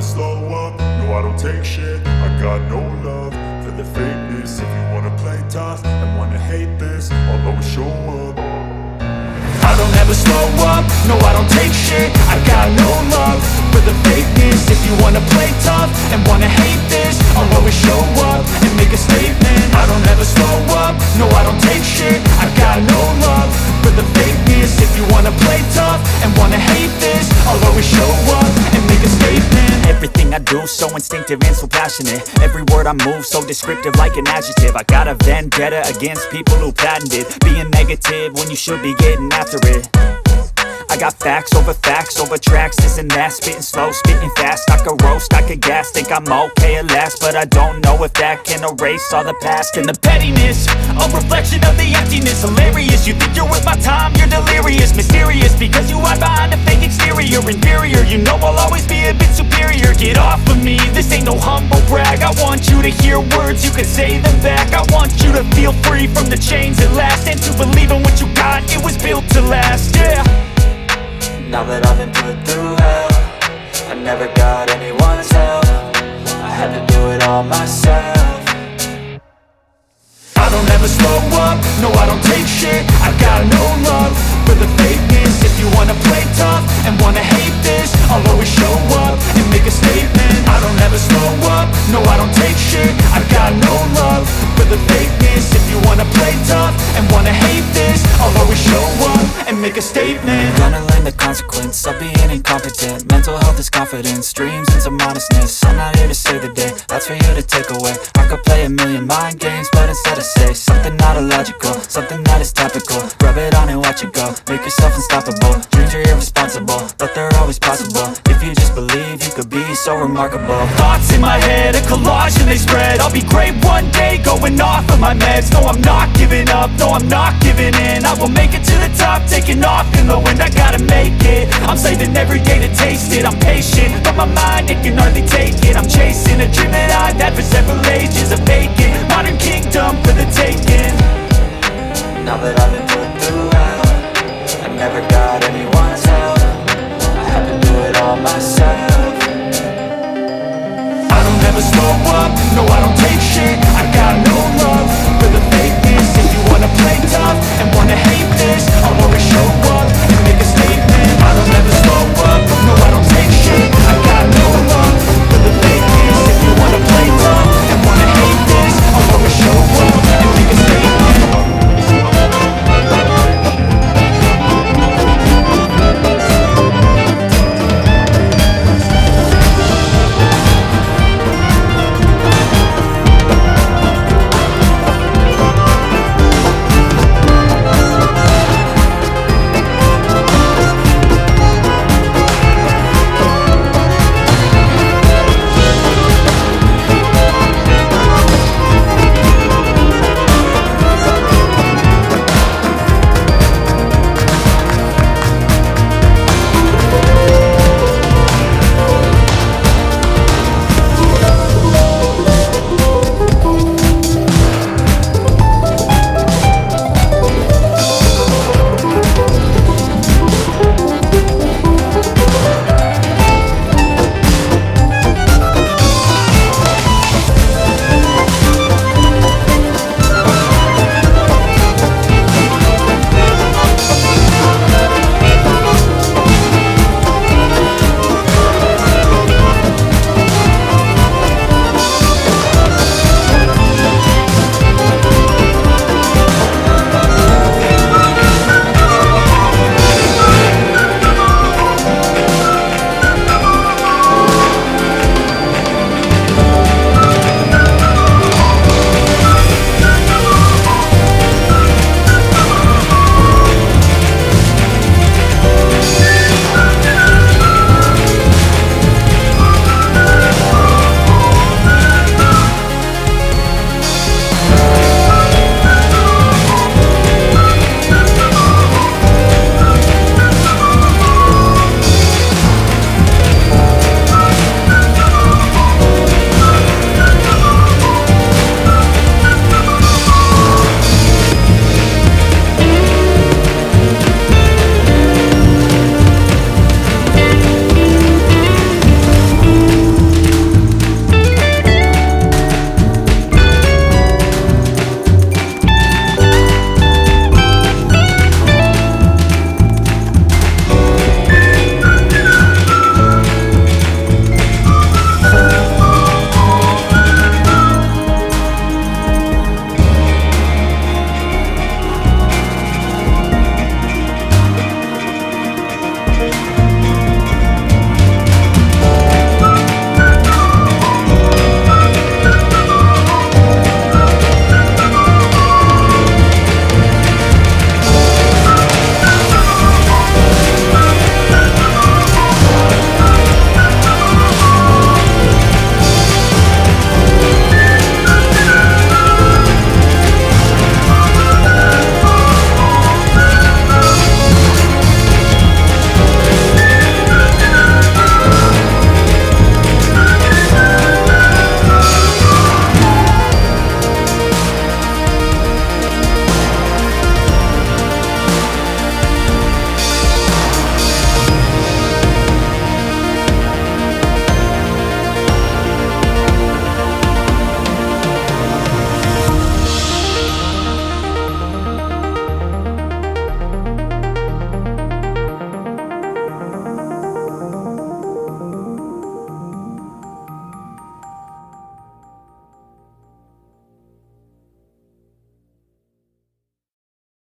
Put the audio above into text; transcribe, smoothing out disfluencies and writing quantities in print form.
slow up, no I don't take shit. I got no love for the fakeness. If you wanna play tough and wanna hate this, I'll always show up. I don't ever slow up, no I don't take shit. I got no love for the fakeness. If you wanna play tough and wanna hate this, I'll always show up and make a statement. I don't ever slow up, no I don't take shit. I got no love for the fakeness. If you wanna play tough and wanna hate this, I'll always show up and make a statement. Everything I do so instinctive and so passionate. Every word I move so descriptive like an adjective. I got a vendetta against people who patented being negative when you should be getting after it. I got facts over tracks, this and that. Spitting slow, spitting fast, I could roast, I could gas. Think I'm okay at last, but I don't know if that can erase all the past. And the pettiness, a reflection of the emptiness. Hilarious, you think you're worth my time, you're delirious. Mysterious, because you hide behind a fake exterior. Inferior, you know I'll always be a bit superior. Get off of me, this ain't no humble brag. I want you to hear words, you can say them back. I want you to feel free from the chains at last, and to believe in what you got, it was built to last, yeah. Now that I've been put through hell, I never got anyone's help. I had to do it all myself. I don't ever slow up, no I don't take shit. I got no love for the fakeness. If you wanna play tough and wanna hate this, I'll always show up and make a statement. I don't ever slow up, no I don't take shit. I got no love for the fakeness. If you wanna play tough and wanna hate this, I'll always show up and make a statement. Gonna learn the consequence of being incompetent. Mental health is confidence, dreams and some honestness. I'm not here to save the day, that's for you to take away. I could play a million mind games, but instead I say something not illogical, something that is topical. Rub it on and watch it go, make yourself unstoppable. Dreams are irresponsible, but they're always possible. If you just believe, you could be so remarkable. Thoughts in my head, a collage and they spread. I'll be great one day, going off of my meds. No, I'm not giving up, no, I'm not giving in. I will make it to the top, taking off in the wind. I gotta make it, I'm saving every day to taste it. I'm patient, but my mind, it can hardly take it. I'm chasing a dream that I've had for several ages. A vacant, modern kingdom for the taking. Now that I've been put through hell, I never got anyone's help. I had to do it all myself. I don't ever slow up,